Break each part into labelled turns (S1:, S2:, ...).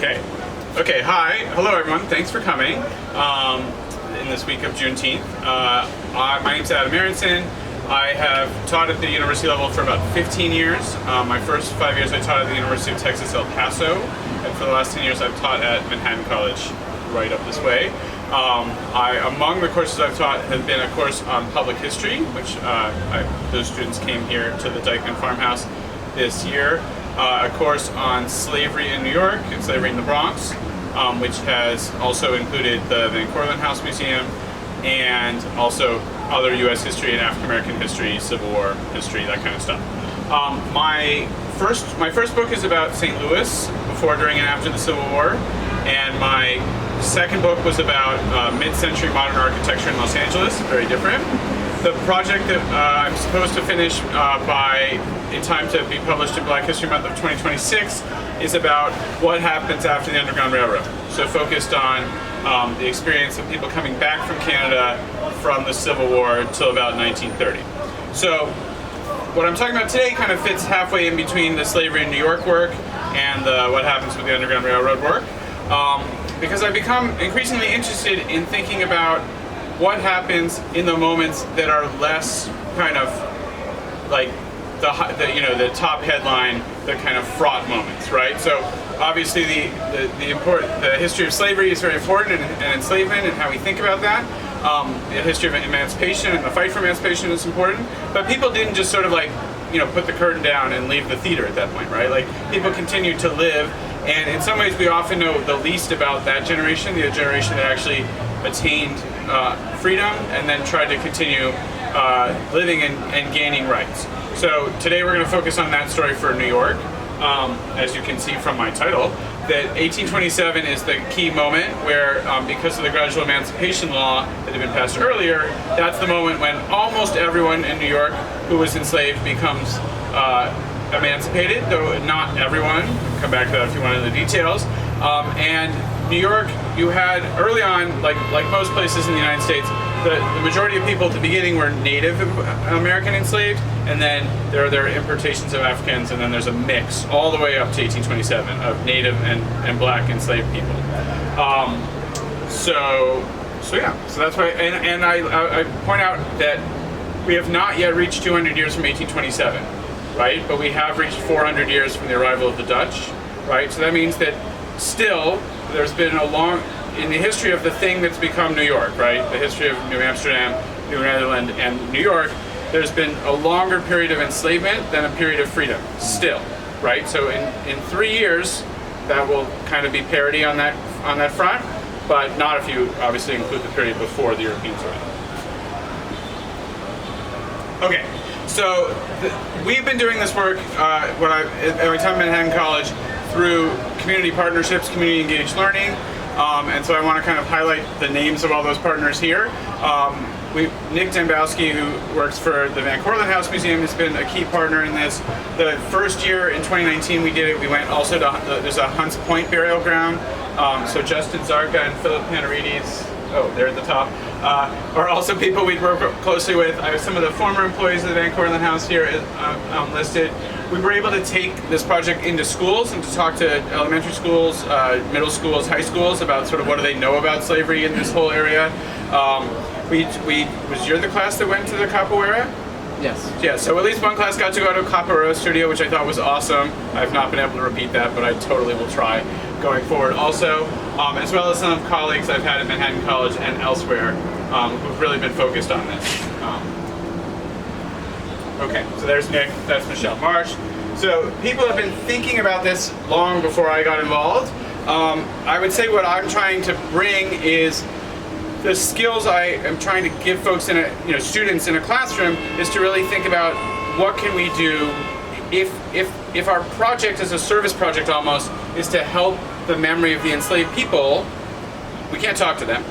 S1: Okay, hi. Hello everyone, thanks for coming in this week of Juneteenth. My name's Adam Arenson. I have taught at the university level for about 15 years. My first 5 years I taught at the University of Texas, El Paso, and for the last 10 years I've taught at Manhattan College, right up this way. Among the courses I've taught has been a course on public history, which those students came here to the Dyckman Farmhouse this year. A course on slavery in New York and slavery in the Bronx, which has also included the Van Cortlandt House Museum and also other U.S. history and African American history, Civil War history, that kind of stuff. My first book is about St. Louis before, during, and after the Civil War, and my second book was about mid-century modern architecture in Los Angeles, very different. The project that I'm supposed to finish in time to be published in Black History Month of 2026 is about what happens after the Underground Railroad. So focused on the experience of people coming back from Canada from the Civil War until about 1930. So what I'm talking about today kind of fits halfway in between the slavery in New York work and what happens with the Underground Railroad work. Because I've become increasingly interested in thinking about what happens in the moments that are less kind of like the top headline, the kind of fraught moments, right? So obviously the history of slavery is very important, and enslavement and how we think about that. The history of emancipation and the fight for emancipation is important, but people didn't just sort of put the curtain down and leave the theater at that point, right? Like, people continued to live, and in some ways we often know the least about that generation, the generation that actually attained freedom and then tried to continue living and gaining rights. So today we're going to focus on that story for New York. As you can see from my title, that 1827 is the key moment where, because of the gradual emancipation law that had been passed earlier, that's the moment when almost everyone in New York who was enslaved becomes emancipated, though not everyone. We'll come back to that if you want the details. And New York, you had early on, like most places in the United States, the majority of people at the beginning were Native American enslaved, and then there are importations of Africans, and then there's a mix all the way up to 1827 of Native and Black enslaved people. So that's why, and I point out that we have not yet reached 200 years from 1827, right? But we have reached 400 years from the arrival of the Dutch, right? So that means that still there's been in the history of the thing that's become New York, right? The history of New Amsterdam, New Netherlands, and New York, there's been a longer period of enslavement than a period of freedom, still, right? So in 3 years, that will kind of be parity on that front, but not if you obviously include the period before the Europeans arrived. Okay, so we've been doing this work at my time at Manhattan College through community partnerships, community engaged learning, and so I want to kind of highlight the names of all those partners here. Nick Dembowski, who works for the Van Cortlandt House Museum, has been a key partner in this. The first year in 2019 we did it, we went also to, there's a Hunts Point burial ground, so Justin Zarka and Philip Panarides, they're at the top, are also people we work closely with. I have some of the former employees of the Van Cortlandt House here listed. We were able to take this project into schools and to talk to elementary schools, middle schools, high schools about sort of what do they know about slavery in this whole area. Was you the class that went to the capoeira?
S2: Yes.
S1: Yeah, so at least one class got to go to a capoeira studio, which I thought was awesome. I've not been able to repeat that, but I totally will try going forward also, as well as some colleagues I've had at Manhattan College and elsewhere who've really been focused on this. Okay, so there's Nick, that's Michelle Marsh. So people have been thinking about this long before I got involved. I would say what I'm trying to bring is the skills I am trying to give folks students in a classroom, is to really think about what can we do if our project is a service project almost, is to help the memory of the enslaved people. We can't talk to them,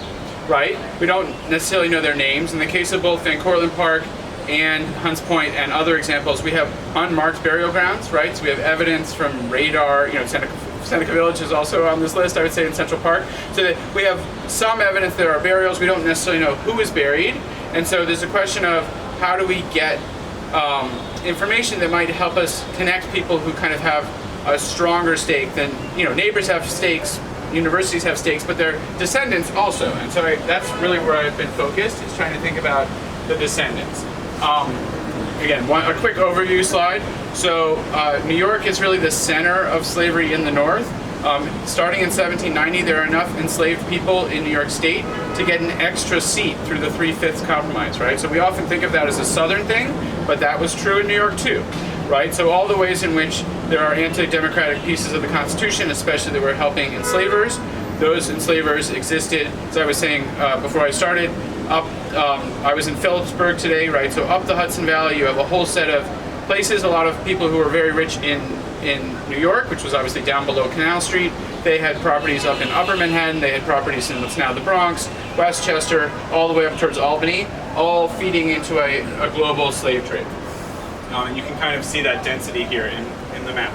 S1: right? We don't necessarily know their names. In the case of both Van Cortlandt Park and Hunts Point and other examples, we have unmarked burial grounds, right? So we have evidence from radar, Seneca Village is also on this list, I would say, in Central Park. So that we have some evidence there are burials. We don't necessarily know who is buried. And so there's a question of how do we get information that might help us connect people who kind of have a stronger stake than, neighbors have stakes, universities have stakes, but their descendants also. And so that's really where I've been focused, is trying to think about the descendants. Again, a quick overview slide. So New York is really the center of slavery in the North. Starting in 1790, there are enough enslaved people in New York State to get an extra seat through the 3/5 compromise, right? So we often think of that as a Southern thing, but that was true in New York too, right? So all the ways in which there are anti-democratic pieces of the Constitution, especially that were helping enslavers, those enslavers existed, as I was saying before I started, I was in Phillipsburg today, right? So up the Hudson Valley, you have a whole set of places, a lot of people who were very rich in New York, which was obviously down below Canal Street. They had properties up in Upper Manhattan, they had properties in what's now the Bronx, Westchester, all the way up towards Albany, all feeding into a global slave trade. And you can kind of see that density here in the map.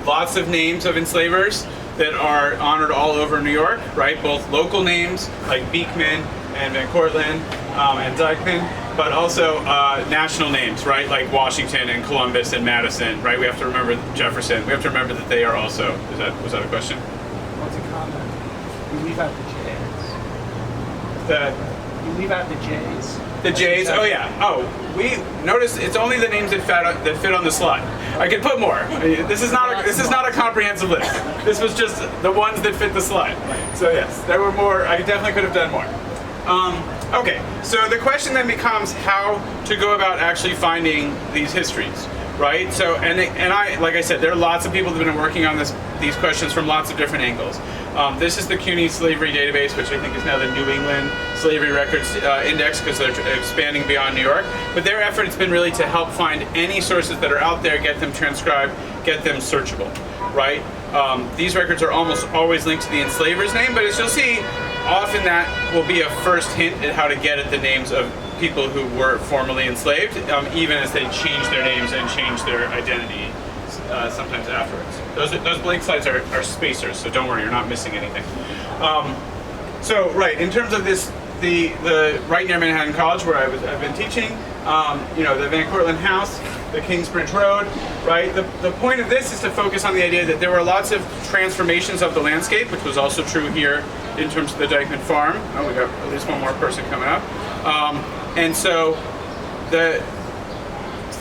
S1: Lots of names of enslavers that are honored all over New York, right? Both local names like Beekman and Van Cortlandt and Dyckman, but also national names, right? Like Washington and Columbus and Madison, right? We have to remember Jefferson. We have to remember that they are also. Was that a question?
S2: What's a comment? You leave out the J's. You leave out the J's.
S1: The J's. Oh yeah. Oh, we notice it's only the names that fit on the slide. I could put more. This is not a comprehensive list. This was just the ones that fit the slide. So yes, there were more. I definitely could have done more. Okay, so the question then becomes how to go about actually finding these histories, right? So, and I, like I said, there are lots of people that have been working on these questions from lots of different angles. This is the CUNY Slavery Database, which I think is now the New England Slavery Records Index, because they're expanding beyond New York. But their effort has been really to help find any sources that are out there, get them transcribed, get them searchable, right? These records are almost always linked to the enslaver's name, but as you'll see, often that will be a first hint at how to get at the names of people who were formerly enslaved, even as they change their names and change their identity sometimes afterwards. Those blank slides are spacers, so don't worry, you're not missing anything. So right, in terms of this, the right near Manhattan College where I've been teaching, the Van Cortlandt House, the Kingsbridge Road, right? The point of this is to focus on the idea that there were lots of transformations of the landscape, which was also true here in terms of the Dyckman Farm. Oh, we got at least one more person coming up. And so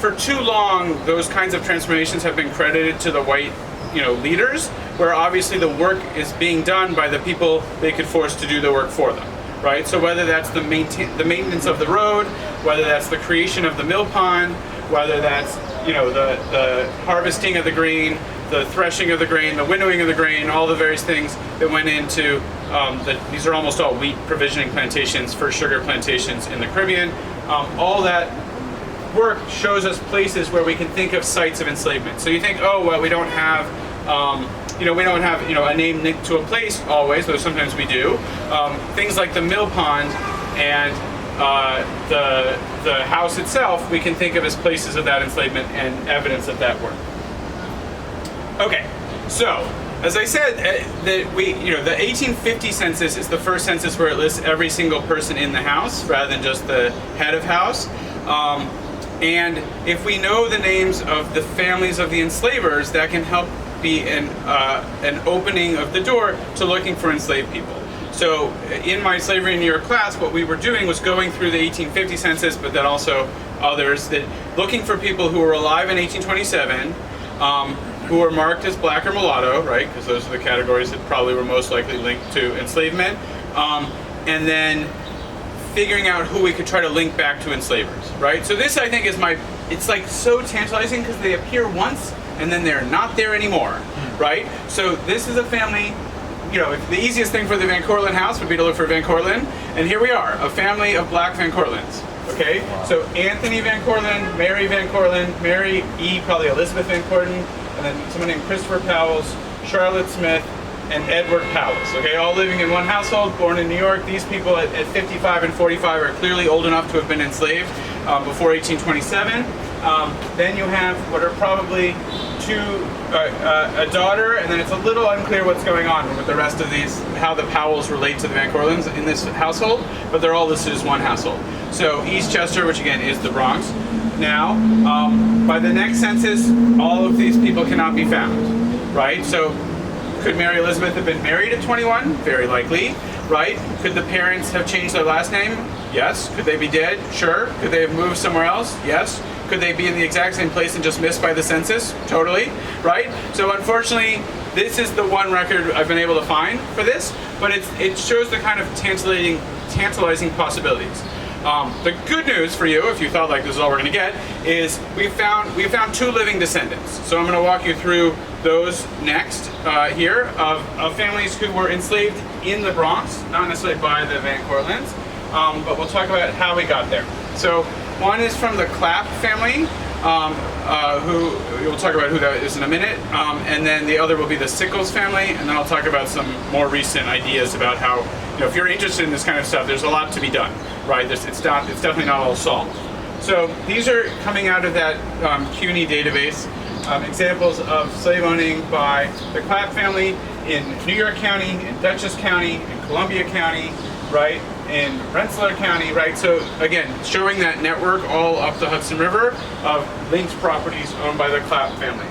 S1: for too long, those kinds of transformations have been credited to the white, leaders, where obviously the work is being done by the people they could force to do the work for them, right? So whether that's the maintenance of the road, whether that's the creation of the mill pond, whether that's the harvesting of the grain, the threshing of the grain, the winnowing of the grain, all the various things that went into these are almost all wheat provisioning plantations for sugar plantations in the Caribbean. All that work shows us places where we can think of sites of enslavement. So you think, oh well, we don't have a name linked to a place always, though sometimes we do. Things like the mill pond and the house itself, we can think of as places of that enslavement and evidence of that work. Okay, so as I said, the 1850 census is the first census where it lists every single person in the house rather than just the head of house. And if we know the names of the families of the enslavers, that can help be an opening of the door to looking for enslaved people. So in my Slavery in New York class, what we were doing was going through the 1850 census, but then also others, that looking for people who were alive in 1827, who were marked as black or mulatto, right? Because those are the categories that probably were most likely linked to enslavement. And then figuring out who we could try to link back to enslavers, right? So this, I think, is it's like so tantalizing because they appear once and then they're not there anymore, right? So this is a family, the easiest thing for the Van Cortlandt house would be to look for Van Cortlandt, and here we are, a family of black Van Cortlandts, okay? Wow. So Anthony Van Cortlandt, Mary Van Cortlandt, Mary E., probably Elizabeth Van Cortlandt, and then someone named Christopher Powles, Charlotte Smith, and Edward Powles, okay, all living in one household, born in New York. These people at 55 and 45 are clearly old enough to have been enslaved before 1827. Then you have what are probably a daughter, and then it's a little unclear what's going on with the rest of these, how the Powells relate to the Van Cortlandts in this household, but they're all listed as one household. So Eastchester, which again is the Bronx, now. By the next census, all of these people cannot be found, right? So could Mary Elizabeth have been married at 21? Very likely, right? Could the parents have changed their last name? Yes. Could they be dead? Sure. Could they have moved somewhere else? Yes. Could they be in the exact same place and just missed by the census? Totally, right? So unfortunately, this is the one record I've been able to find for this, but it shows the kind of tantalizing possibilities. The good news for you, if you thought like this is all we're going to get, is we found 2 living descendants. So I'm going to walk you through those next here of families who were enslaved in the Bronx, not necessarily by the Van Cortlandts, but we'll talk about how we got there. So one is from the Clapp family, who we'll talk about who that is in a minute, and then the other will be the Sickles family, and then I'll talk about some more recent ideas about how, if you're interested in this kind of stuff, there's a lot to be done, right? It's definitely not all solved. So these are coming out of that CUNY database, examples of slave owning by the Clapp family in New York County, in Dutchess County, in Columbia County, right? In Rensselaer County, right? So again, showing that network all up the Hudson River of linked properties owned by the Clapp family.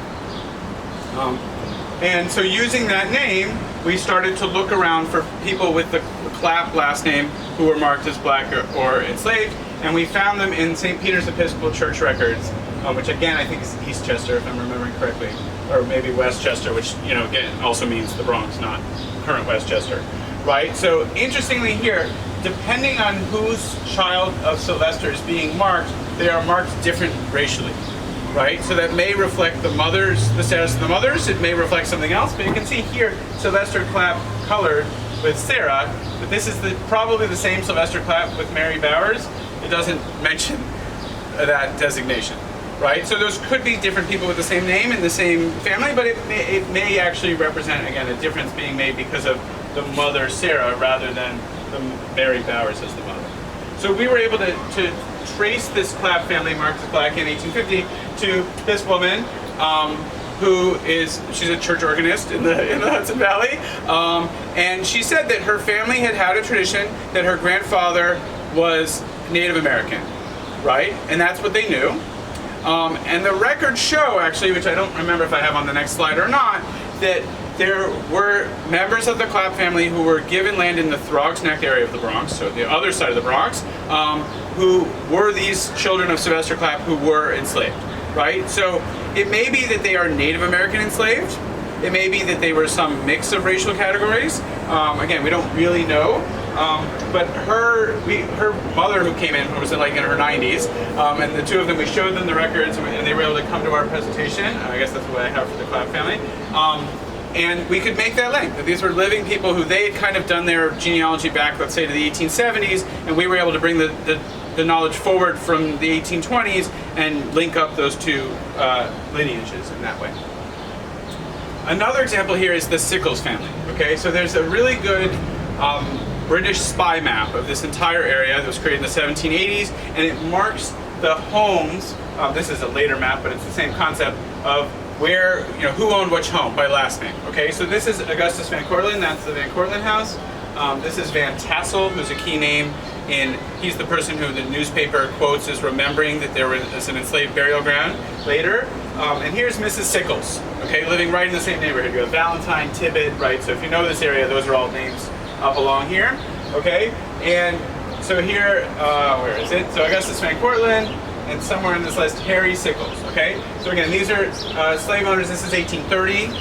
S1: And so using that name, we started to look around for people with the Clapp last name who were marked as black or enslaved, and we found them in St. Peter's Episcopal Church records, which again I think is Eastchester, if I'm remembering correctly, or maybe Westchester, which again also means the Bronx, not current Westchester, right? So interestingly here, depending on whose child of Sylvester is being marked, they are marked different racially, right? So that may reflect the status of the mothers, it may reflect something else, but you can see here Sylvester Clapp colored with Sarah, but this is probably the same Sylvester Clapp with Mary Bowers. It doesn't mention that designation, right? So those could be different people with the same name in the same family, but it may actually represent, again, a difference being made because of the mother Sarah rather than the Mary Bowers as the mother. So we were able to trace this Clapp family marked as black in 1850 to this woman, she's a church organist in the Hudson Valley, and she said that her family had a tradition that her grandfather was Native American, right? And that's what they knew. And the records show, actually, which I don't remember if I have on the next slide or not, that there were members of the Clapp family who were given land in the Throgs Neck area of the Bronx, so the other side of the Bronx, who were these children of Sylvester Clapp who were enslaved, right? So it may be that they are Native American enslaved. It may be that they were some mix of racial categories. Again, we don't really know. But her mother, who came in, who was in her 90s, and the two of them, we showed them the records, and they were able to come to our presentation. I guess that's what I have for the Clapp family. And we could make that link, that these were living people who they had kind of done their genealogy back, let's say, to the 1870s, and we were able to bring the knowledge forward from the 1820s and link up those two lineages in that way. Another example here is the Sickles family. Okay, so there's a really good British spy map of this entire area that was created in the 1780s, and it marks the homes. This is a later map, but it's the same concept of where, who owned which home by last name. Okay, so this is Augustus Van Cortlandt, that's the Van Cortlandt house. This is Van Tassel, who's a key name he's the person who the newspaper quotes as remembering that there was an enslaved burial ground later. And here's Mrs. Sickles, okay, living right in the same neighborhood. You have Valentine, Tibbet, right? So if you know this area, those are all names up along here, okay? And so here, where is it? So Augustus Van Cortlandt, and somewhere in this list, Harry Sickles, okay? So again, these are slave owners. This is 1830.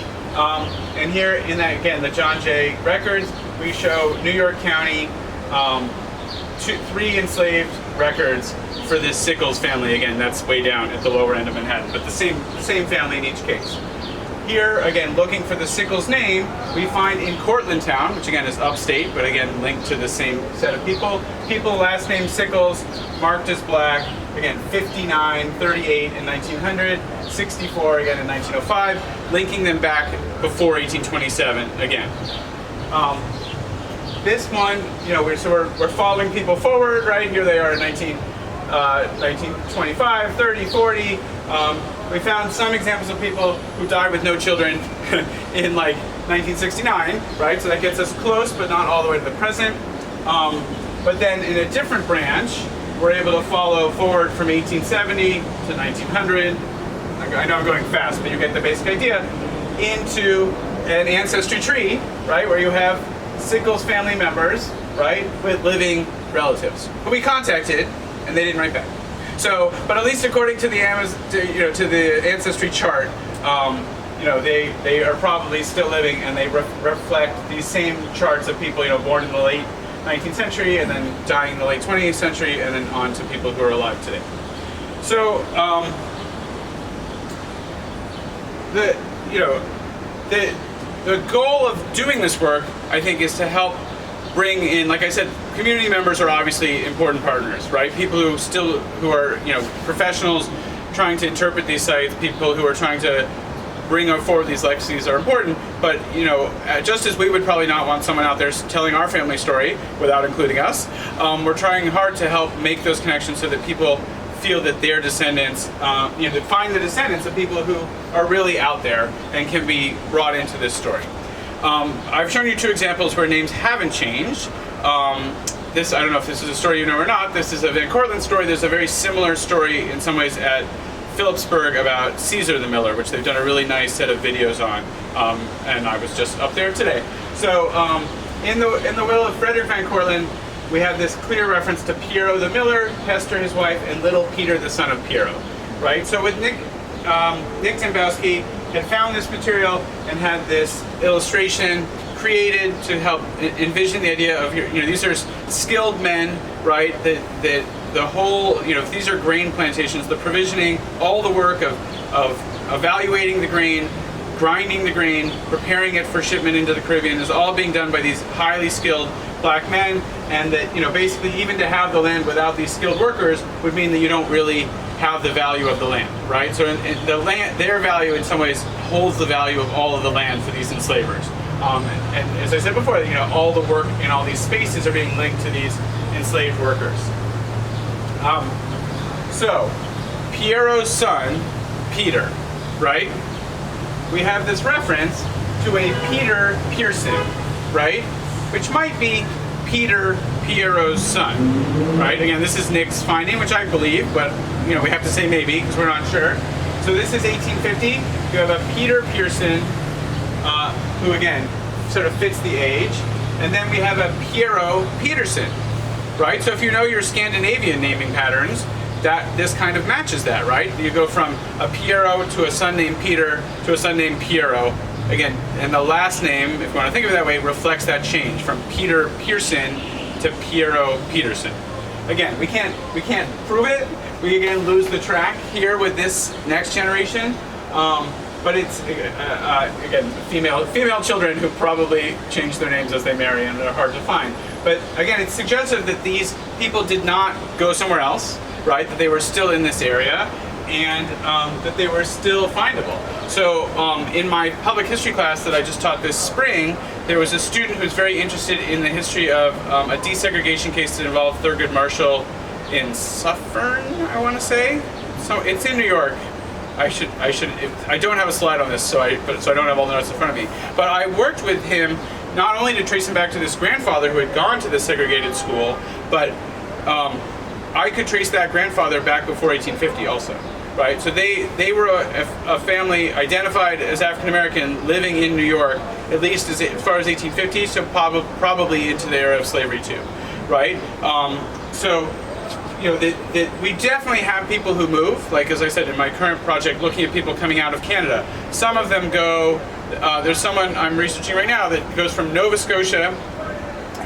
S1: And here in that, again, the John Jay records, we show New York County, 3 enslaved records for this Sickles family. Again, that's way down at the lower end of Manhattan, but the same family in each case. Here, again, looking for the Sickles name, we find in Cortland Town, which again is upstate, but again linked to the same set of people. People last name Sickles, marked as black, again 59, 38 in 1900, 64 again in 1905, linking them back before 1827 again. This one, we're following people forward, right? Here they are in 1925, 30, 40. We found some examples of people who died with no children in 1969, right? So that gets us close, but not all the way to the present. But then in a different branch, we're able to follow forward from 1870 to 1900. I know I'm going fast, but you get the basic idea, into an ancestry tree, right, where you have Sickles family members, right, with living relatives who we contacted, and they didn't write back. So, but at least according to the to the ancestry chart, they are probably still living, and they reflect these same charts of people, born in the late 19th century and then dying in the late 20th century, and then on to people who are alive today. So, the goal of doing this work, I think, is to help bring in, like I said, community members are obviously important partners, right? People who are professionals trying to interpret these sites, people who are trying to bring forward these legacies are important. But just as we would probably not want someone out there telling our family story without including us, we're trying hard to help make those connections so that people feel that their descendants, to find the descendants of people who are really out there and can be brought into this story. I've shown you two examples where names haven't changed. This, I don't know if this is a story you know or not, this is a Van Cortlandt story. There's a very similar story in some ways at Phillipsburg about Caesar the Miller, which they've done a really nice set of videos on, and I was just up there today. So in the will of Frederick Van Cortlandt, we have this clear reference to Piero the Miller, Hester his wife, and little Peter the son of Piero, right? So with Nick Dembowski had found this material and had this illustration created to help envision the idea of these are skilled men, right? That the whole these are grain plantations, the provisioning, all the work of evaluating the grain, grinding the grain, preparing it for shipment into the Caribbean is all being done by these highly skilled black men, and that basically even to have the land without these skilled workers would mean that you don't really have the value of the land, right? So in the land, their value in some ways holds the value of all of the land for these enslavers. And as I said before, all the work in all these spaces are being linked to these enslaved workers. So Piero's son, Peter, right? We have this reference to a Peter Pearson, right? Which might be Piero's son, right? Again, this is Nick's finding, which I believe, but we have to say maybe because we're not sure. So this is 1850. You have a Peter Pearson, who again sort of fits the age, and then we have a Piero Peterson, right? So if you know your Scandinavian naming patterns, that this kind of matches that, right? You go from a Piero to a son named Peter to a son named Piero. Again, and the last name, if you want to think of it that way, reflects that change from Peter Pearson to Piero Peterson. Again, we can't prove it. We again lose the track here with this next generation. But it's again female children who probably change their names as they marry and are hard to find. But again, it's suggestive that these people did not go somewhere else, right? That they were still in this area, and that they were still findable. So in my public history class that I just taught this spring, there was a student who was very interested in the history of a desegregation case that involved Thurgood Marshall in Suffern, I want to say. So it's in New York. I don't have a slide on this, so I don't have all the notes in front of me. But I worked with him not only to trace him back to this grandfather who had gone to the segregated school, but I could trace that grandfather back before 1850 also, right? So they were a family identified as African American living in New York, at least as far as 1850, so probably into the era of slavery too, right? So we definitely have people who move, like as I said in my current project, looking at people coming out of Canada. Some of them go, there's someone I'm researching right now that goes from Nova Scotia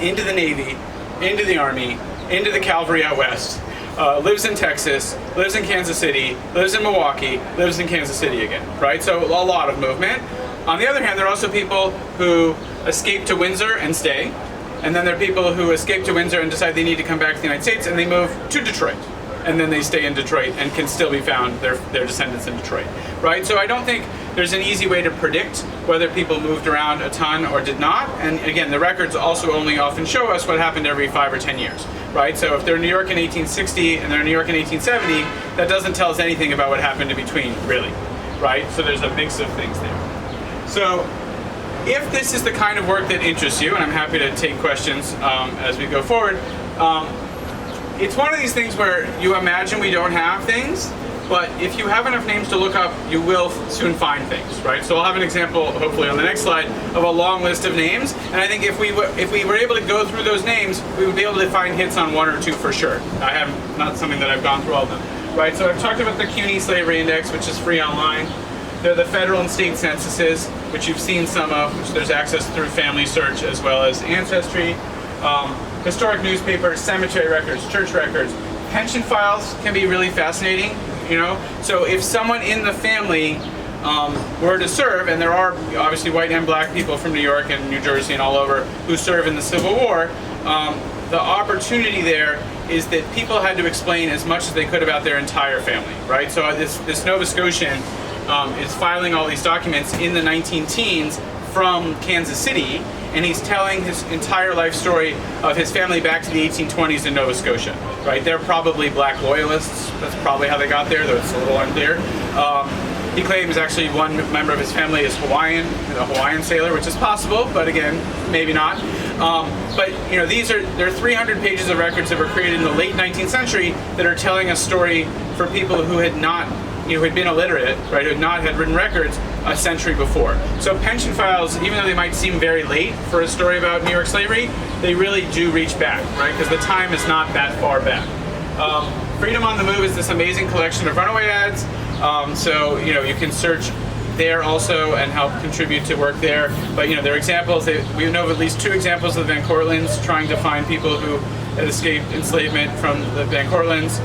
S1: into the Navy, into the Army, into the cavalry out west, lives in Texas, lives in Kansas City, lives in Milwaukee, lives in Kansas City again, right? So a lot of movement. On the other hand, there are also people who escape to Windsor and stay. And then there are people who escape to Windsor and decide they need to come back to the United States, and they move to Detroit. And then they stay in Detroit and can still be found, their descendants in Detroit, right? So I don't think there's an easy way to predict whether people moved around a ton or did not. And again, the records also only often show us what happened every 5 or 10 years, right? So if they're in New York in 1860 and they're in New York in 1870, that doesn't tell us anything about what happened in between, really, right? So there's a mix of things there. So if this is the kind of work that interests you, and I'm happy to take questions as we go forward, it's one of these things where you imagine we don't have things, but if you have enough names to look up, you will soon find things, right? So I'll have an example, hopefully on the next slide, of a long list of names. And I think if we were able to go through those names, we would be able to find hits on one or two for sure. I have not something that I've gone through all of them, right? So I've talked about the CUNY Slavery Index, which is free online. There are the federal and state censuses, which you've seen some of, which there's access through Family Search as well as Ancestry. Historic newspapers, cemetery records, church records. Pension files can be really fascinating. You know, so if someone in the family were to serve, and there are obviously white and black people from New York and New Jersey and all over who serve in the Civil War, the opportunity there is that people had to explain as much as they could about their entire family, right? So this Nova Scotian is filing all these documents in the 19-teens from Kansas City, and he's telling his entire life story of his family back to the 1820s in Nova Scotia, right? They're probably black loyalists. That's probably how they got there, though it's a little unclear. He claims actually one member of his family is Hawaiian, a Hawaiian sailor, which is possible, but again, maybe not. But you know, there are 300 pages of records that were created in the late 19th century that are telling a story for people who had not, who had been illiterate, right, who had written records a century before. So pension files, even though they might seem very late for a story about New York slavery, they really do reach back, right, because the time is not that far back. Freedom on the Move is this amazing collection of runaway ads. So you know, you can search there also and help contribute to work there. But you know, there are examples. We know of at least 2 examples of the Van Cortlands trying to find people who had escaped enslavement from the Van Cortlands,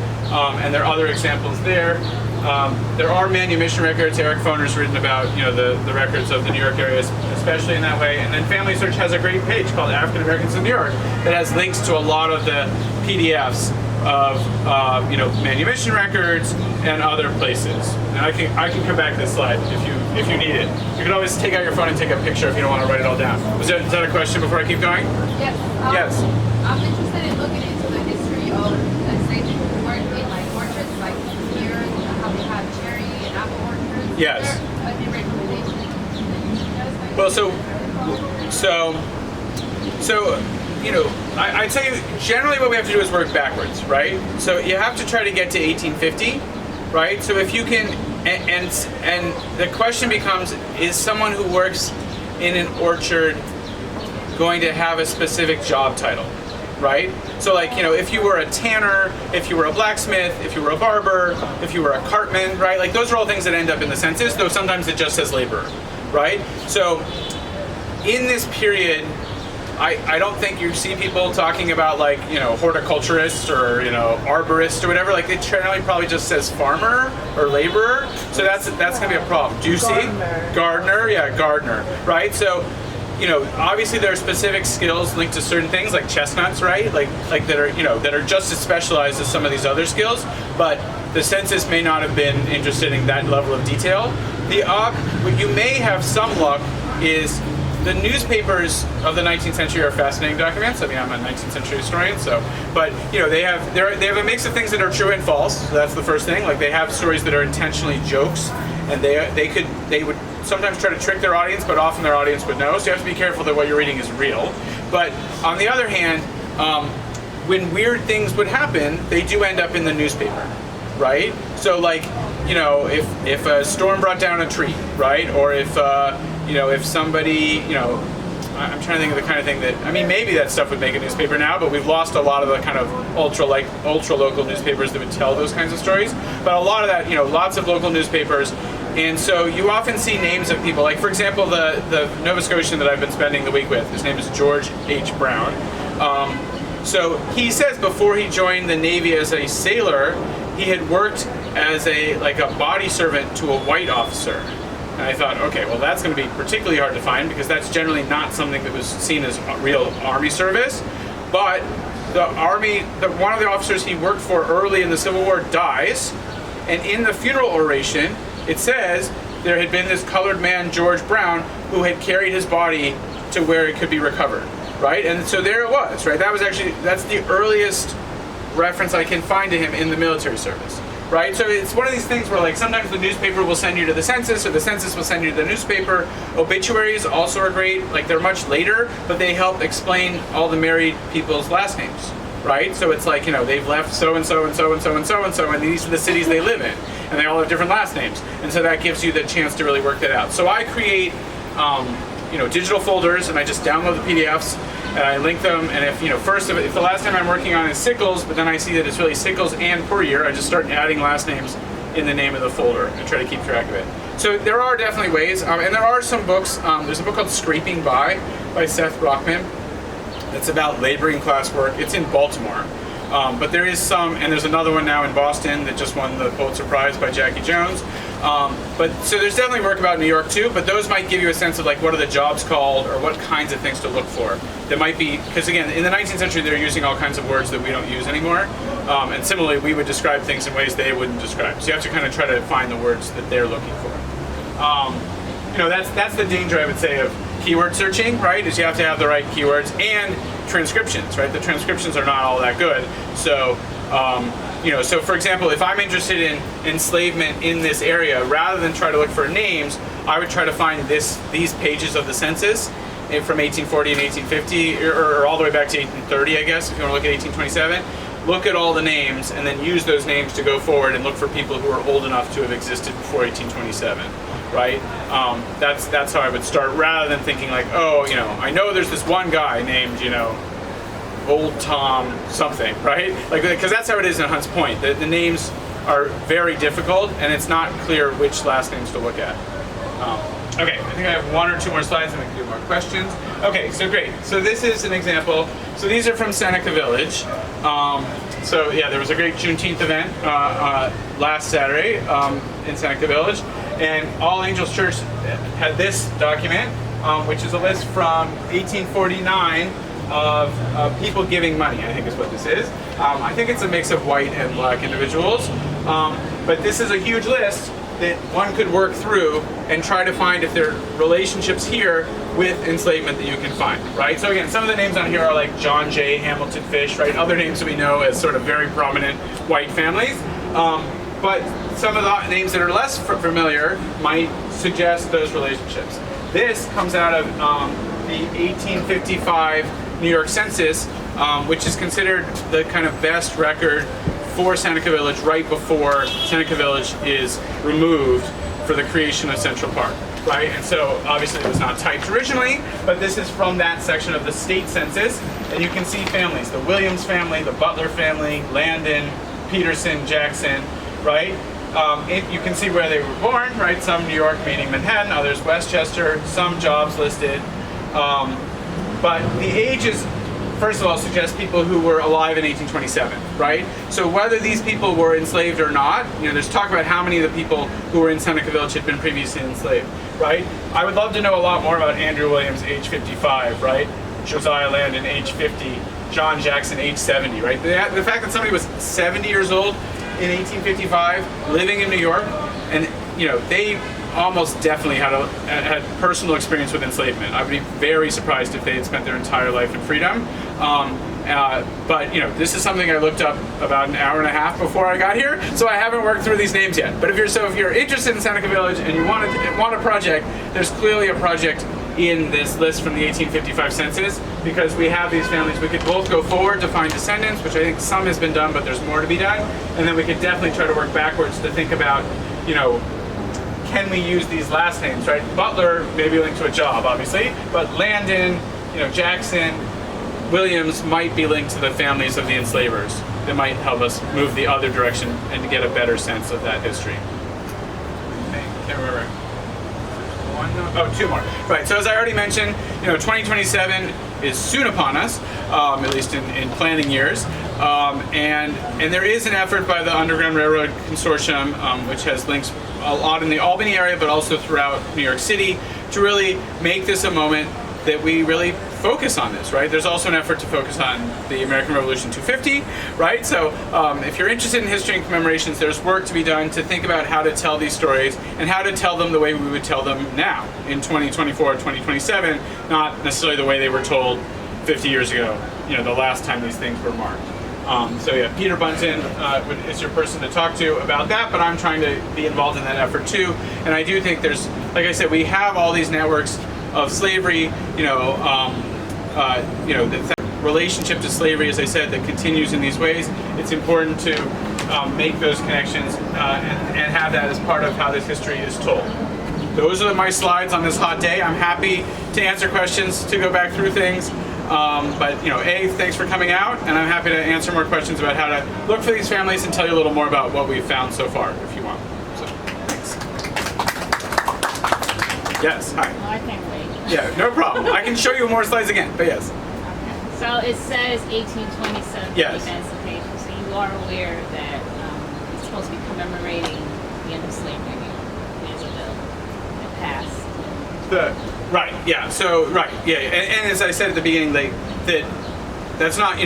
S1: and there are other examples there. There are manumission records. Eric Foner's written about, you know, the records of the New York area, especially in that way. And then Family Search has a great page called African Americans in New York that has links to a lot of the PDFs of you know, manumission records and other places. And I can come back to this slide if you need it. You can always take out your phone and take a picture if you don't want to write it all down. Is that a question before I keep going?
S3: Yes.
S1: Yes.
S3: I'm interested in looking into the history of enslavement in like orchards, like here, how we have cherry and apple orchards.
S1: Yes.
S3: Are there any recommendations?
S1: Well, so you know, I'd say generally what we have to do is work backwards, right? So you have to try to get to 1850, right? So if you can, and the question becomes, is someone who works in an orchard going to have a specific job title, right? So like, you know, if you were a tanner, if you were a blacksmith, if you were a barber, if you were a cartman, right? Like those are all things that end up in the census, though sometimes it just says laborer, right? So in this period, I don't think you see people talking about like, you know, horticulturist or, you know, arborist or whatever. Like it generally probably just says farmer or laborer. So that's gonna be a problem. Do you see? Gardener, yeah, gardener, right? So, you know, obviously there are specific skills linked to certain things like chestnuts, right? Like that are, you know, that are just as specialized as some of these other skills, but the census may not have been interested in that level of detail. What you may have some luck is the newspapers of the 19th century are fascinating documents. I mean, I'm a 19th century historian, so, but you know, they have a mix of things that are true and false. So that's the first thing. Like they have stories that are intentionally jokes, and they would sometimes try to trick their audience, but often their audience would know. So you have to be careful that what you're reading is real. But on the other hand, when weird things would happen, they do end up in the newspaper, right? So like, you know, if a storm brought down a tree, right? Or if you know, if somebody, you know, I'm trying to think of the kind of thing that, I mean, maybe that stuff would make a newspaper now, but we've lost a lot of the kind of ultra local newspapers that would tell those kinds of stories. But a lot of that, you know, lots of local newspapers. And so you often see names of people, like for example, the Nova Scotian that I've been spending the week with, his name is George H. Brown. So he says before he joined the Navy as a sailor, he had worked as a body servant to a white officer. And I thought, okay, well that's going to be particularly hard to find because that's generally not something that was seen as real army service. But the army, one of the officers he worked for early in the Civil War dies, and in the funeral oration, it says there had been this colored man, George Brown, who had carried his body to where it could be recovered, right? And so there it was, right? That's the earliest reference I can find to him in the military service. Right, so it's one of these things where like sometimes the newspaper will send you to the census or the census will send you to the newspaper. Obituaries also are great, like they're much later, but they help explain all the married people's last names, right? So it's like, they've left so and so and so and so and so and so, and these are the cities they live in, and they all have different last names, and so that gives you the chance to really work that out. So I create digital folders, and I just download the PDFs and I link them. And if if the last name I'm working on is Sickles, but then I see that it's really Sickles and Poirier, I just start adding last names in the name of the folder and try to keep track of it. So there are definitely ways, and there are some books. There's a book called Scraping By Seth Brockman. It's about laboring class work. It's in Baltimore. But there is some, and there's another one now in Boston that just won the Pulitzer Prize by Jackie Jones. So there's definitely work about New York too, but those might give you a sense of like what are the jobs called or what kinds of things to look for. That might be, because again, in the 19th century they're using all kinds of words that we don't use anymore. And similarly, we would describe things in ways they wouldn't describe. So you have to kind of try to find the words that they're looking for. That's the danger, I would say, of keyword searching, right? Is you have to have the right keywords and transcriptions, right? The transcriptions are not all that good. So, so for example, if I'm interested in enslavement in this area, rather than try to look for names, I would try to find these pages of the census from 1840 and 1850, or all the way back to 1830, I guess, if you want to look at 1827. Look at all the names and then use those names to go forward and look for people who are old enough to have existed before 1827, right? That's how I would start, rather than thinking like, I know there's this one guy named, Old Tom something, right? Like, because that's how it is in Hunts Point. The names are very difficult, and it's not clear which last names to look at. Okay, I think I have one or two more slides, and we can do more questions. Okay, so great. So this is an example. So these are from Seneca Village. So yeah, there was a great Juneteenth event last Saturday in Seneca Village, and All Angels Church had this document, which is a list from 1849 of people giving money, I think is what this is. I think it's a mix of white and black individuals, but this is a huge list that one could work through and try to find if there are relationships here with enslavement that you can find, right? So again, some of the names on here are like John J. Hamilton Fish, right? Other names that we know as sort of very prominent white families. But some of the names that are less familiar might suggest those relationships. This comes out of the 1855 New York Census, which is considered the kind of best record for Seneca Village right before Seneca Village is removed for the creation of Central Park, right? And so obviously it was not typed originally, but this is from that section of the state census, and you can see families, the Williams family, the Butler family, Landon, Peterson, Jackson, right? You can see where they were born, right? Some New York, meaning Manhattan, others Westchester, some jobs listed. But the ages, first of all, suggest people who were alive in 1827, right? So whether these people were enslaved or not, there's talk about how many of the people who were in Seneca Village had been previously enslaved, right? I would love to know a lot more about Andrew Williams, age 55, right? Josiah Landon, age 50, John Jackson, age 70, right? The fact that somebody was 70 years old in 1855, living in New York, and they almost definitely had personal experience with enslavement. I would be very surprised if they had spent their entire life in freedom. But this is something I looked up about an hour and a half before I got here, so I haven't worked through these names yet. But if you're interested in Seneca Village and you want a project, there's clearly a project in this list from the 1855 census, because we have these families. We could both go forward to find descendants, which I think some has been done, but there's more to be done, and then we could definitely try to work backwards to think about, can we use these last names, right? Butler may be linked to a job, obviously, but Landon, Jackson, Williams might be linked to the families of the enslavers. That might help us move the other direction and to get a better sense of that history. I can't remember. Two more. Right, so as I already mentioned, 2027 is soon upon us, at least in planning years. And there is an effort by the Underground Railroad Consortium, which has links a lot in the Albany area, but also throughout New York City, to really make this a moment that we really focus on this, right? There's also an effort to focus on the American Revolution 250, right? So if you're interested in history and commemorations, there's work to be done to think about how to tell these stories and how to tell them the way we would tell them now in 2024, 2027, not necessarily the way they were told 50 years ago, the last time these things were marked. So yeah, Peter Bunton is your person to talk to about that, but I'm trying to be involved in that effort too. And I do think there's, like I said, we have all these networks of slavery, relationship to slavery, as I said, that continues in these ways, it's important to make those connections and have that as part of how this history is told. Those are my slides on this hot day. I'm happy to answer questions, to go back through things. But thanks for coming out, and I'm happy to answer more questions about how to look for these families and tell you a little more about what we've found so far, if you want. So, thanks. Yes, hi.
S4: Oh, I can't wait.
S1: Yeah, no problem. I can show you more slides again, but yes.
S4: So it says 1827
S1: Yes.
S4: Emancipation. So you are aware that it's supposed to be commemorating the end of slavery. There's a bill that passed.
S1: Right, yeah. So and as I said at the beginning, that's not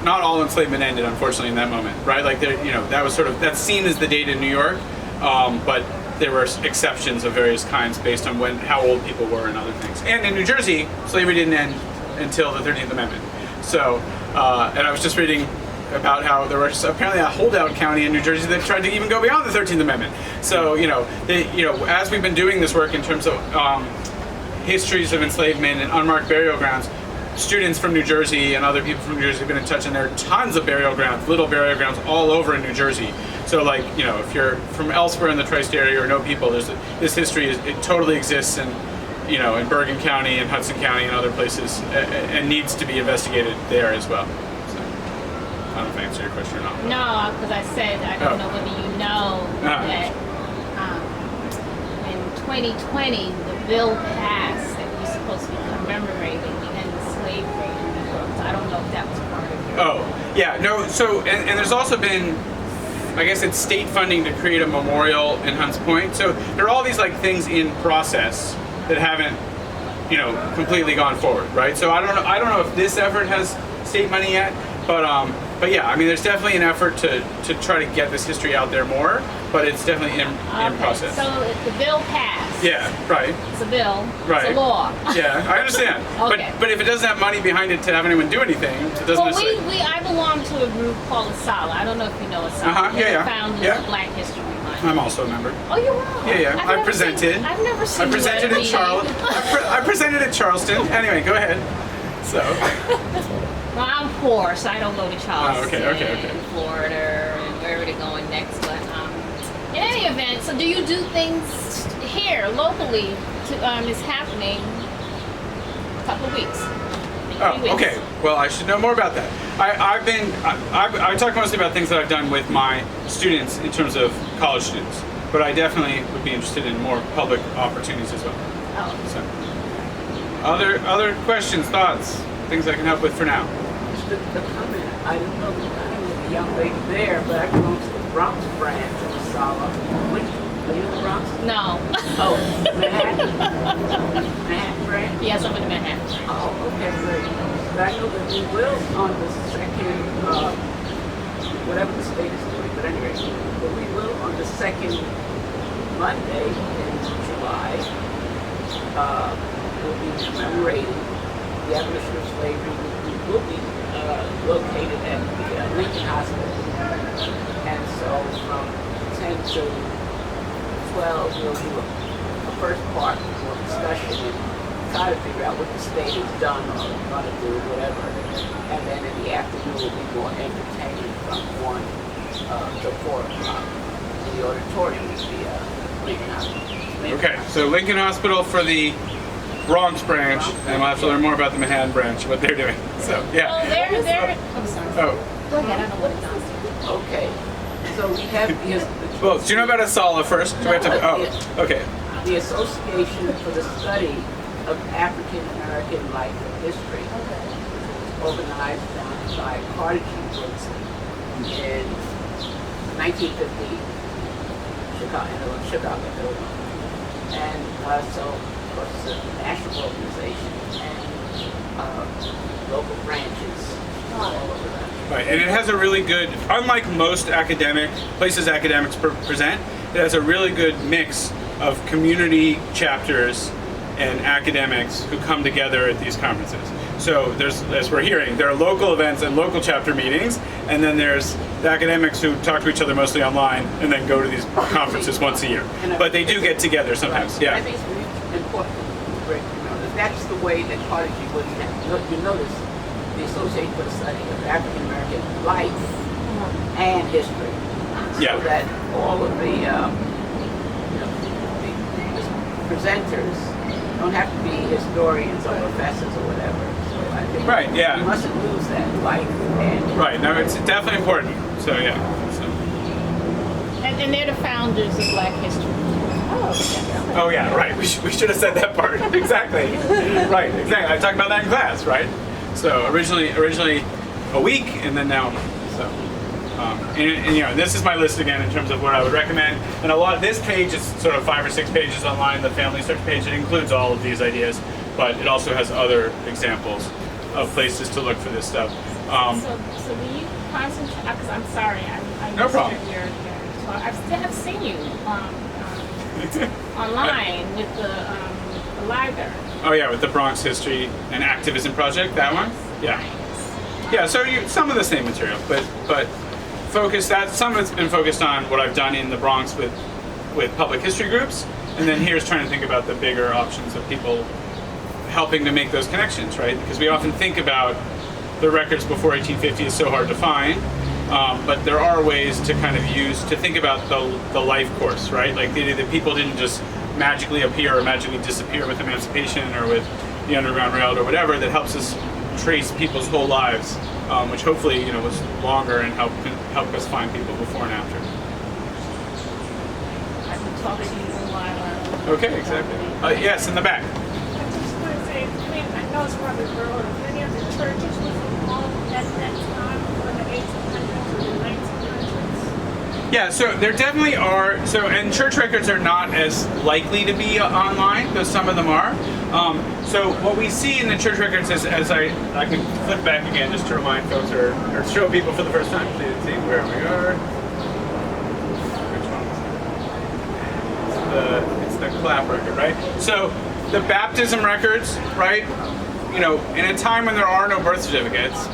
S1: not all enslavement ended, unfortunately, in that moment, right? Like that was that's seen as the date in New York, but there were exceptions of various kinds based on how old people were and other things. And in New Jersey, slavery didn't end until the 13th Amendment. So, and I was just reading about how there was apparently a holdout county in New Jersey that tried to even go beyond the 13th Amendment. So, as we've been doing this work in terms of histories of enslavement and unmarked burial grounds, students from New Jersey and other people from New Jersey have been in touch, and there are tons of burial grounds, little burial grounds all over in New Jersey. So if you're from elsewhere in the tri-state area or know people, this history it totally exists in Bergen County and Hudson County and other places, and needs to be investigated there as well. So, I don't know if I answered your question or not.
S4: No, because I said I don't know whether you know that in 2020 the bill passed that we're supposed to be commemorating the end of slavery in New York. So I don't know if that was part of your.
S1: Oh, yeah, no. So and there's also been, I guess it's state funding to create a memorial in Hunts Point. So there are all these things in process that haven't, completely gone forward, right? So I don't know if this effort has state money yet, but yeah, I mean, there's definitely an effort to try to get this history out there more, but it's definitely in process.
S4: So the bill passed.
S1: Yeah, right.
S4: It's a bill.
S1: Right.
S4: It's a law.
S1: Yeah, I understand.
S4: Okay.
S1: But if it doesn't have money behind it to have anyone do anything, it doesn't
S4: Well,
S1: necessarily.
S4: I belong to a group called ASALA. I don't know if you know ASALA.
S1: Yeah.
S4: Founders
S1: Yeah.
S4: of Black History Month.
S1: I'm also a member.
S4: Oh, you are?
S1: Yeah. I presented.
S4: I've never seen
S1: I presented
S4: you
S1: in Charlotte. I presented at Charleston. Anyway, go ahead. So.
S4: Well, I'm poor, so I don't go to Charleston,
S1: okay.
S4: Florida, and wherever they're going next. But in any event, so do you do things here locally? It's happening a couple of weeks. 3 weeks.
S1: Okay. Well, I should know more about that. I talk mostly about things that I've done with my students in terms of college students, but I definitely would be interested in more public opportunities as well.
S4: Oh.
S1: So, other questions, thoughts, things I can help with for now.
S5: The comment, I don't know the name of the young lady there, but I belong to the Bronx branch of Masala. Are you in the Bronx?
S4: No.
S5: Oh, Manhattan? Manhattan branch?
S4: Yes, I'm in Manhattan.
S5: Oh, okay, great. But I know that we will on the second, whatever the state is doing, but anyway, but we will on the second Monday in July, we'll be commemorating the abolition of slavery. We will be located at the Lincoln Hospital. And so from 10 to 12, we'll do a first part of discussion and try to figure out what the state has done or going to do, whatever. And then in the afternoon, will be more entertaining from 1 to 4 o'clock in the auditorium at the Lincoln Hospital.
S1: Okay, so Lincoln Hospital for the Bronx branch, and we'll have to learn more about the Manhattan branch, what they're doing. So, yeah.
S4: Oh, they're. I'm sorry.
S1: Oh,
S4: Go ahead. I don't know what it is.
S5: Okay, so we have
S1: well, do you know about ASALA first? Do we have to, okay.
S5: the Association for the Study of African American Life and History, organized by Carter G. Woodson in 1950, Chicago, Illinois. And so, of course, it's a national organization and local branches all over that.
S1: Right, and it has a really good, unlike most places academics present, it has a really good mix of community chapters and academics who come together at these conferences. So there's, as we're hearing, there are local events and local chapter meetings, and then there's the academics who talk to each other mostly online and then go to these conferences once a year. But they do get together sometimes,
S5: Right.
S1: yeah.
S5: I think it's really important to remember that's the way that Carter G. Woodson, you notice the Association for the Study of African American Life and History.
S1: Yeah.
S5: So that all of the presenters don't have to be historians or professors or whatever. So I think
S1: Right, yeah.
S5: you mustn't lose that life and
S1: Right. No, it's definitely important. So yeah. So.
S4: And they're the founders of Black history.
S1: Oh yeah, right. We should have said that part. Exactly. Right. Exactly. I talked about that in class, right? So originally a week, and then now a month. So. And you know, this is my list again in terms of what I would recommend. And a lot. This page is sort of 5 or 6 pages online. The family search page, it includes all of these ideas, but it also has other examples of places to look for this stuff.
S4: So will you concentrate? Because I'm sorry, I
S1: No
S4: missed
S1: problem.
S4: your talk. I've seen you online with the library.
S1: Oh yeah, with the Bronx History and Activism Project, that one. Yeah. Yeah. So some of the same material, but some of it's been focused on what I've done in the Bronx with public history groups, and then here's trying to think about the bigger options of people helping to make those connections, right? Because we often think about the records before 1850 is so hard to find, but there are ways to kind of use to think about the life course, right? Like the people didn't just magically appear or magically disappear with Emancipation or with the Underground Railroad or whatever. That helps us trace people's whole lives, which hopefully was longer and help us find people before and after.
S4: I can talk to you a while.
S1: Okay, exactly. Yes, in the back.
S6: I just want to say, I know it's rather rural. Many of the churches was involved at that time in the 1800s or the 1900s.
S1: Yeah, so there definitely are. And church records are not as likely to be online, though some of them are. So what we see in the church records is, as I can flip back again just to remind folks or show people for the first time, so you can see where we are. Which one is it? It's the clap record, right? So the baptism records, right? In a time when there are no birth certificates,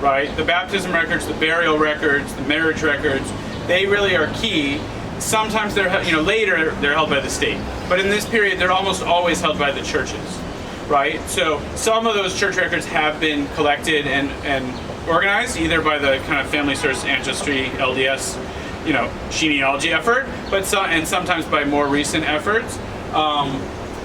S1: right? The baptism records, the burial records, the marriage records, they really are key. Sometimes they're, later they're held by the state, but in this period they're almost always held by the churches, right? So some of those church records have been collected and organized either by the kind of family source ancestry LDS, genealogy effort, and sometimes by more recent efforts.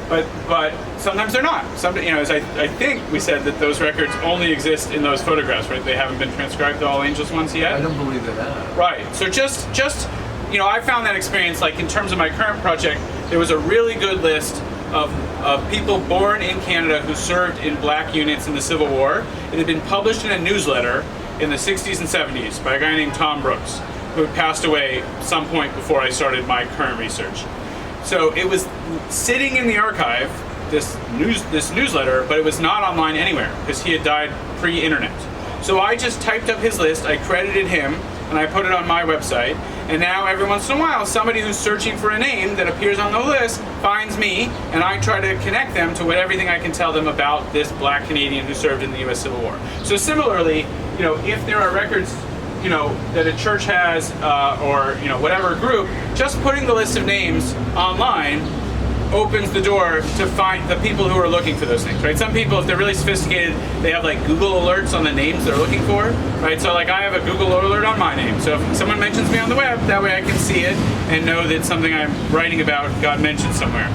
S1: But sometimes they're not. As I think we said that those records only exist in those photographs, right? They haven't been transcribed, the All Angels ones yet.
S7: I don't believe they have.
S1: Right. So just I found that experience, like in terms of my current project, there was a really good list of people born in Canada who served in black units in the Civil War. It had been published in a newsletter in the 60s and 70s by a guy named Tom Brooks, who had passed away some point before I started my current research. So it was sitting in the archive, this newsletter, but it was not online anywhere because he had died pre-internet. So I just typed up his list, I credited him, and I put it on my website. And now every once in a while, somebody who's searching for a name that appears on the list finds me, and I try to connect them to everything I can tell them about this black Canadian who served in the U.S. Civil War. So similarly, if there are records that a church has, or whatever group, just putting the list of names online opens the door to find the people who are looking for those things, right? Some people, if they're really sophisticated, they have like Google alerts on the names they're looking for, right? So like I have a Google alert on my name. So if someone mentions me on the web, that way I can see it and know that something I'm writing about got mentioned somewhere.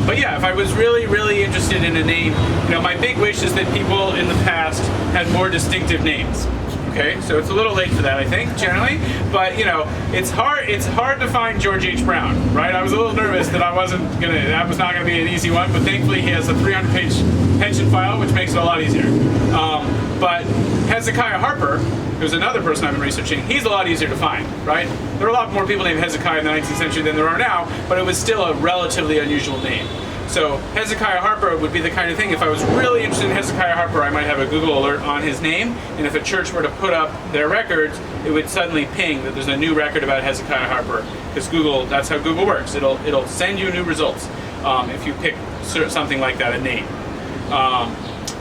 S1: But yeah, if I was really, really interested in a name, my big wish is that people in the past had more distinctive names. Okay, so it's a little late for that, I think, generally. But it's hard to find George H. Brown, right? I was a little nervous that that was not gonna be an easy one, but thankfully he has a 300-page pension file, which makes it a lot easier. But Hezekiah Harper, who's another person I've been researching, he's a lot easier to find, right? There are a lot more people named Hezekiah in the 19th century than there are now, but it was still a relatively unusual name. So Hezekiah Harper would be the kind of thing, if I was really interested in Hezekiah Harper, I might have a Google alert on his name, and if a church were to put up their records, it would suddenly ping that there's a new record about Hezekiah Harper, because Google, that's how Google works. It'll send you new results if you pick something like that, a name.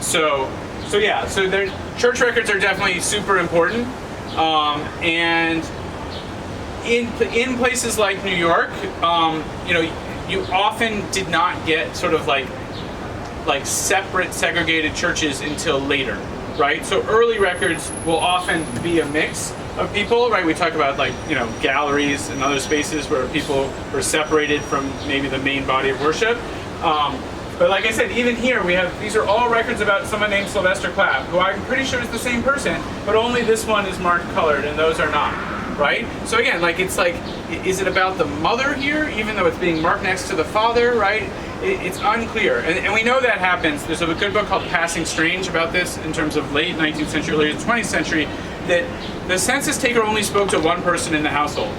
S1: So church records are definitely super important, and in places like New York, you often did not get sort of like like separate segregated churches until later, right? So early records will often be a mix of people, right? We talk about like, galleries and other spaces where people were separated from maybe the main body of worship. But like I said, even here these are all records about someone named Sylvester Clapp, who I'm pretty sure is the same person, but only this one is marked colored and those are not, right? So again, is it about the mother here, even though it's being marked next to the father, right? It's unclear, and we know that happens. There's a good book called Passing Strange about this in terms of late 19th century, early 20th century, that the census taker only spoke to one person in the household.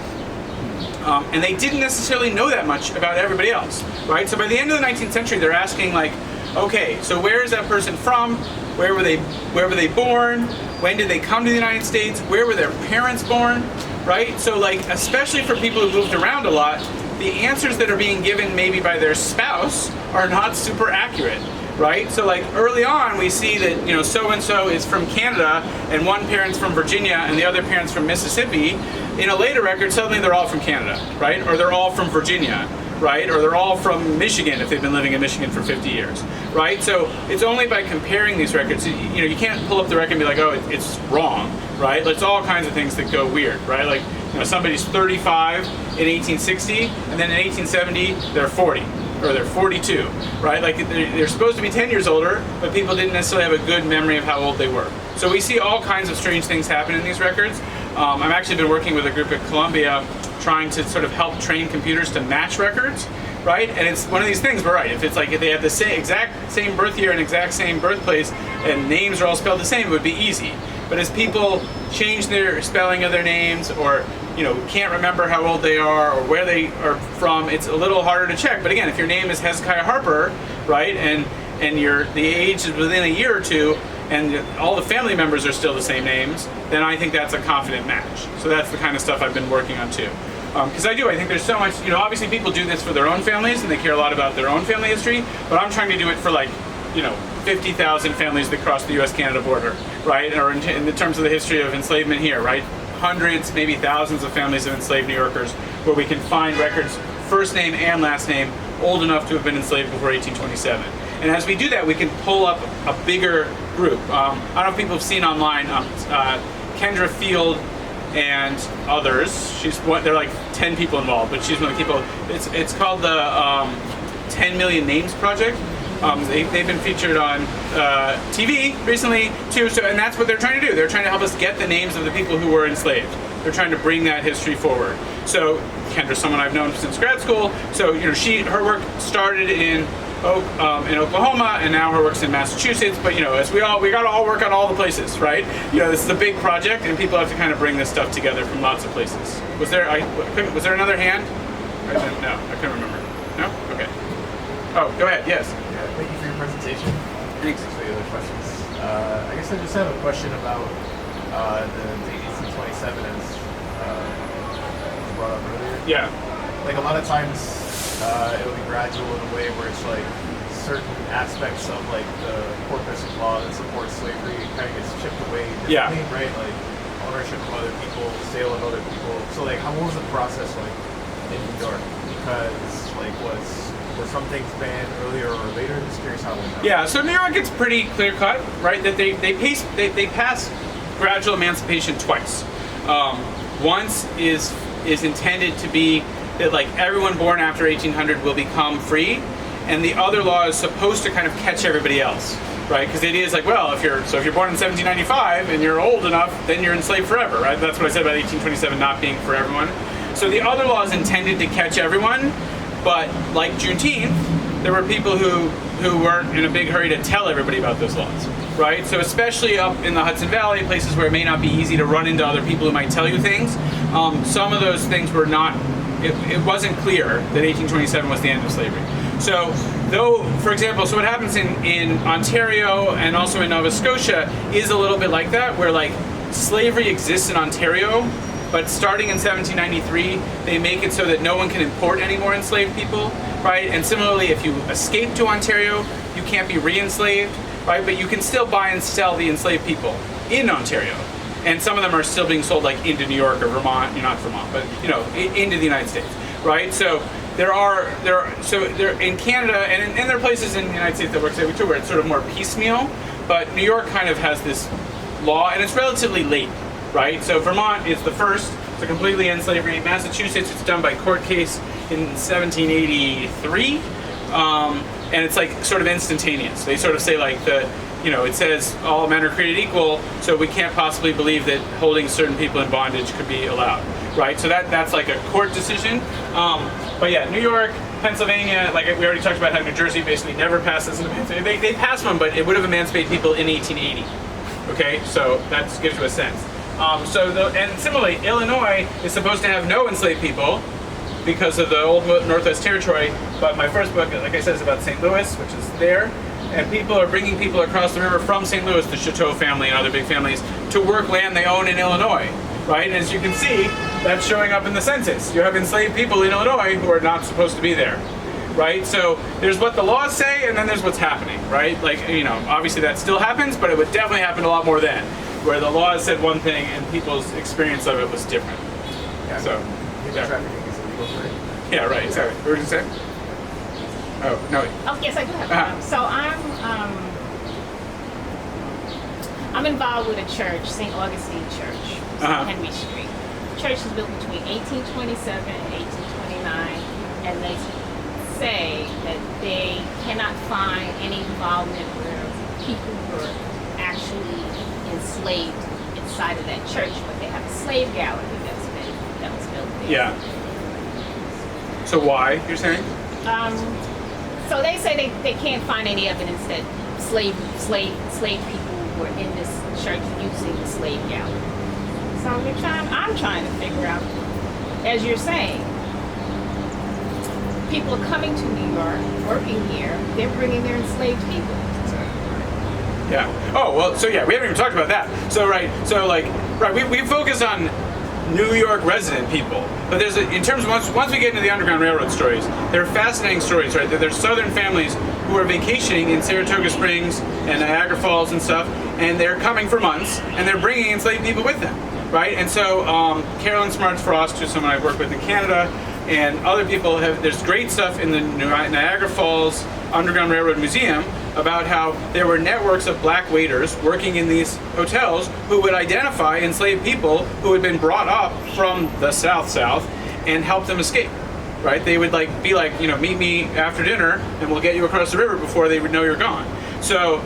S1: And they didn't necessarily know that much about everybody else, right? So by the end of the 19th century, they're asking like, okay, so where is that person from? Where were they born? When did they come to the United States? Where were their parents born, right? So like, especially for people who moved around a lot, the answers that are being given maybe by their spouse are not super accurate, right? So like early on, we see that, so-and-so is from Canada and one parent's from Virginia and the other parent's from Mississippi. In a later record, suddenly they're all from Canada, right? Or they're all from Virginia, right? Or they're all from Michigan if they've been living in Michigan for 50 years, right? So it's only by comparing these records, you can't pull up the record and be like, oh, it's wrong, right? It's all kinds of things that go weird, right? Like, somebody's 35 in 1860, and then in 1870, they're 40. Or they're 42, right? Like they're supposed to be 10 years older, but people didn't necessarily have a good memory of how old they were. So we see all kinds of strange things happen in these records. I've actually been working with a group at Columbia trying to sort of help train computers to match records, right? And it's one of these things where, right, if they have the exact same birth year and exact same birthplace and names are all spelled the same, it would be easy. But as people change their spelling of their names or can't remember how old they are or where they are from, it's a little harder to check. But again, if your name is Hezekiah Harper, right, and the age is within a year or two, and all the family members are still the same names, then I think that's a confident match. So that's the kind of stuff I've been working on too. Because I think there's so much, obviously people do this for their own families and they care a lot about their own family history, but I'm trying to do it for 50,000 families that cross the US-Canada border, right? Or in the terms of the history of enslavement here, right? Hundreds, maybe thousands of families of enslaved New Yorkers where we can find records, first name and last name, old enough to have been enslaved before 1827. And as we do that, we can pull up a bigger group. I don't know if people have seen online, Kendra Field and others. They're like 10 people involved, but she's one of the people. It's called the 10 Million Names Project. They've been featured on TV recently too, and that's what they're trying to do. They're trying to help us get the names of the people who were enslaved. They're trying to bring that history forward. So Kendra's someone I've known since grad school. So her work started in Oklahoma, and now her work's in Massachusetts. But as we got to all work on all the places, right? This is a big project, and people have to kind of bring this stuff together from lots of places. Was there another hand? No, I couldn't remember. No? Okay. Oh, go ahead. Yes.
S7: Thank you for your presentation.
S1: Thanks.
S7: For the other questions. I guess I just have a question about the 1827 as brought up earlier.
S1: Yeah.
S7: Like a lot of times it'll be gradual in a way where it's like certain aspects of like the corpus of law that supports slavery kind of gets chipped away differently, right? Like ownership of other people, sale of other people. So like what was the process like in New York? Because like were some things banned earlier or later? I'm just curious how it went out.
S1: Yeah, so New York, it's pretty clear cut, right? That they passed gradual emancipation twice. Once is intended to be that like everyone born after 1800 will become free, and the other law is supposed to kind of catch everybody else, right? Because the idea is like, well, if you're born in 1795 and you're old enough, then you're enslaved forever, right? That's what I said about 1827 not being for everyone. So the other law is intended to catch everyone, but like Juneteenth, there were people who weren't in a big hurry to tell everybody about those laws, right? So especially up in the Hudson Valley, places where it may not be easy to run into other people who might tell you things, some of those things were not, it wasn't clear that 1827 was the end of slavery. So though, for example, so what happens in Ontario and also in Nova Scotia is a little bit like that, where like slavery exists in Ontario, but starting in 1793, they make it so that no one can import any more enslaved people, right? And similarly, if you escape to Ontario, you can't be re-enslaved, right? But you can still buy and sell the enslaved people in Ontario. And some of them are still being sold like into New York or Vermont, not Vermont, but into the United States, right? So so there in Canada and there are places in the United States that work that way too, where it's sort of more piecemeal. But New York kind of has this law, and it's relatively late, right? So Vermont is the first to completely end slavery. Massachusetts, it's done by court case in 1783, and it's like sort of instantaneous. They sort of say like it says all men are created equal, so we can't possibly believe that holding certain people in bondage could be allowed, right? So that's like a court decision. But yeah, New York, Pennsylvania, like we already talked about how New Jersey basically never passed this. They passed one, but it would have emancipated people in 1880. Okay, so that gives you a sense. And similarly, Illinois is supposed to have no enslaved people because of the old Northwest Territory. But my first book, like I said, is about St. Louis, which is there. And people are bringing people across the river from St. Louis, the Chateau family and other big families, to work land they own in Illinois, right? And as you can see, that's showing up in the census. You have enslaved people in Illinois who are not supposed to be there, right? So there's what the laws say, and then there's what's happening, right? Like, obviously that still happens, but it would definitely happen a lot more then, where the laws said one thing and people's experience of it was different.
S7: Yeah,
S1: So,
S7: human trafficking is illegal, right?
S1: yeah, right, exactly. What were you saying? Oh, no.
S4: Oh, yes, I do have. So I'm involved with a church, St. Augustine Church, on Henry Street. The church was built between 1827 and 1829, and they say that they cannot find any involvement where people were actually enslaved inside of that church, but they have a slave gallery that was built there.
S1: Yeah. So why, you're saying?
S4: So they say they can't find any evidence that slave people were in this church using the slave gallery. So I'm trying to figure out, as you're saying, people are coming to New York, working here, they're bringing their enslaved people.
S1: Yeah. Oh, well, so yeah, we haven't even talked about that. So, we focus on New York resident people, but in terms of once we get into the Underground Railroad stories, they're fascinating stories, right? There's Southern families who are vacationing in Saratoga Springs and Niagara Falls and stuff, and they're coming for months, and they're bringing enslaved people with them, right? And so Carolyn Smarts Frost, who's someone I've worked with in Canada, and other people there's great stuff in the Niagara Falls Underground Railroad Museum about how there were networks of black waiters working in these hotels who would identify enslaved people who had been brought up from the South and help them escape, right? They would be like, meet me after dinner and we'll get you across the river before they would know you're gone. So,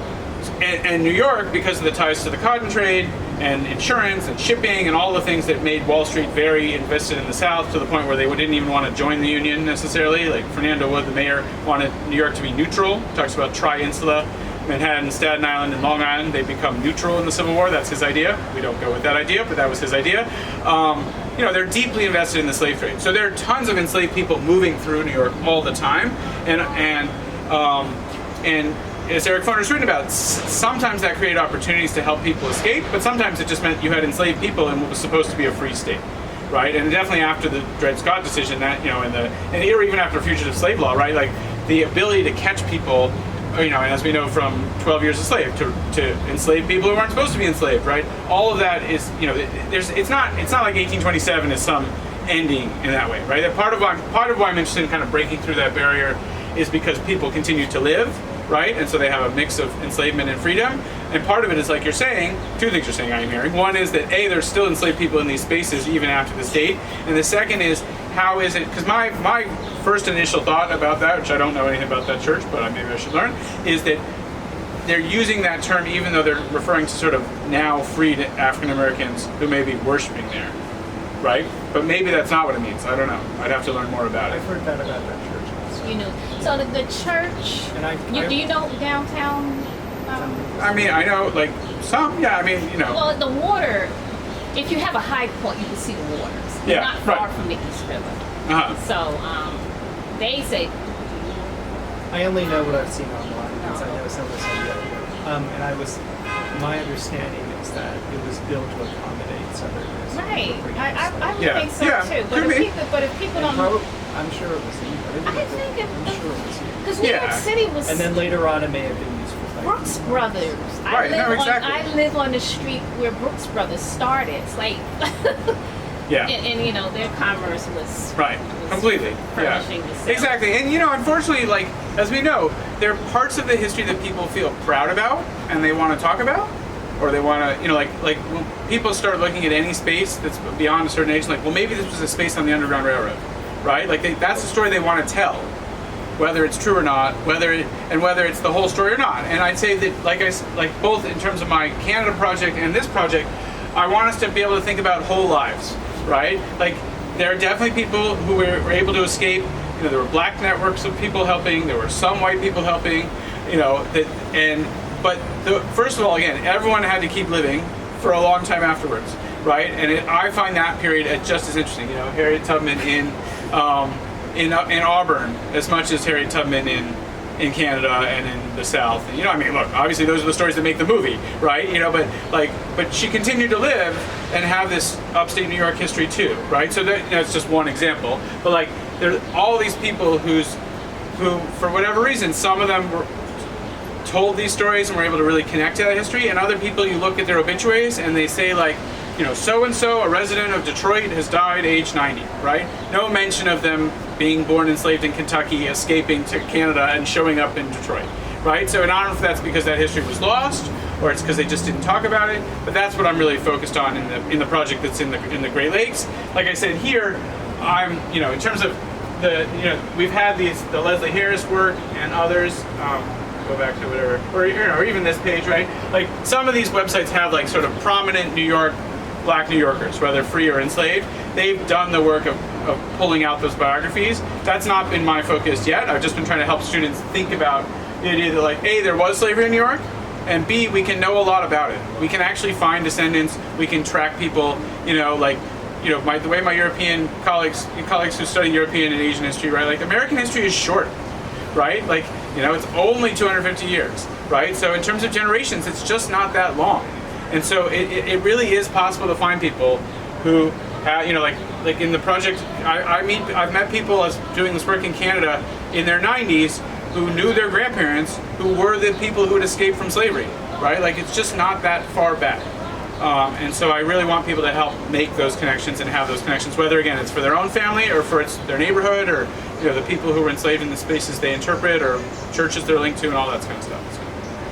S1: and New York, because of the ties to the cotton trade and insurance and shipping and all the things that made Wall Street very invested in the South to the point where they didn't even want to join the Union necessarily. Like Fernando Wood, the mayor, wanted New York to be neutral. Talks about tri-insula, Manhattan, Staten Island, and Long Island. They become neutral in the Civil War. That's his idea. We don't go with that idea, but that was his idea. They're deeply invested in the slave trade. So there are tons of enslaved people moving through New York all the time, and as Eric Foner's written about, sometimes that created opportunities to help people escape, but sometimes it just meant you had enslaved people in what was supposed to be a free state, right? And definitely after the Dred Scott decision, that and even after fugitive slave law, right? Like the ability to catch people, and as we know from 12 Years a Slave, to enslave people who aren't supposed to be enslaved, right? All of that is, it's not like 1827 is some ending in that way, right? That part of why I'm interested in kind of breaking through that barrier is because people continue to live, right? And so they have a mix of enslavement and freedom. And part of it is, like you're saying, two things you're saying I'm hearing. One is that there's still enslaved people in these spaces even after this date. And the second is, how is it, because my first initial thought about that, which I don't know anything about that church, but maybe I should learn, is that they're using that term even though they're referring to sort of now freed African Americans who may be worshiping there, right? But maybe that's not what it means. I don't know. I'd have to learn more about it.
S2: I've heard that about that church.
S4: So the church, do you know downtown?
S1: I know, like, some, yeah,
S4: Well, the water, if you have a high point, you can see the waters. You're not far from the East River. So, they say...
S2: I only know what I've seen online, because I know some of this idea. My understanding is that it was built to accommodate Southerners.
S4: Right, I would think so too. But if people don't...
S2: I'm sure it was used.
S4: I'm sure
S2: it was used.
S4: Because New York City was...
S2: And then later on it may have been used for...
S4: Brooks Brothers.
S1: Right, exactly.
S4: I live on the street where Brooks Brothers started. It's like...
S1: Yeah.
S4: And you know, their commerce was
S1: Right.
S4: was
S1: Completely. Yeah.
S4: furnishing the sales.
S1: Exactly. And you know, unfortunately, like as we know, there are parts of the history that people feel proud about and they want to talk about, or they want to, you know, like when people start looking at any space that's beyond a certain age, like, well, maybe this was a space on the Underground Railroad, right? Like that's the story they want to tell, whether it's true or not, whether it's the whole story or not. And I'd say that, like both in terms of my Canada project and this project, I want us to be able to think about whole lives, right? Like there are definitely people who were able to escape. You know, there were black networks of people helping. There were some white people helping. You know, but first of all, again, everyone had to keep living for a long time afterwards, right? And I find that period just as interesting. You know, Harriet Tubman in Auburn as much as Harriet Tubman in Canada and in the South. And, you know, I mean, look, obviously those are the stories that make the movie, right? You know, but she continued to live and have this upstate New York history too, right? So that's just one example. But like, there's all these people who, for whatever reason, some of them were told these stories and were able to really connect to that history, and other people, you look at their obituaries and they say like, you know, so-and-so, a resident of Detroit, has died age 90, right? No mention of them being born enslaved in Kentucky, escaping to Canada and showing up in Detroit, right? So, and I don't know if that's because that history was lost or it's because they just didn't talk about it, but that's what I'm really focused on in the project that's in the Great Lakes. Like I said here, I'm, you know, in terms of we've had the Leslie Harris work and others, go back to whatever, or even this page, right? Like some of these websites have like sort of prominent New York, black New Yorkers, whether free or enslaved. They've done the work of pulling out those biographies. That's not been my focus yet. I've just been trying to help students think about the idea that like, A, there was slavery in New York, and B, we can know a lot about it. We can actually find descendants, we can track people, you know, like, you know, the way my European colleagues who study European and Asian history, right? Like American history is short, right? Like, you know, it's only 250 years, right? So in terms of generations, it's just not that long. And so it really is possible to find people who, you know, like in the project, I've met people as doing this work in Canada in their 90s who knew their grandparents who were the people who had escaped from slavery, right? Like it's just not that far back. And so I really want people to help make those connections and have those connections, whether again it's for their own family or for their neighborhood or, you know, the people who were enslaved in the spaces they interpret or churches they're linked to and all that kind of stuff.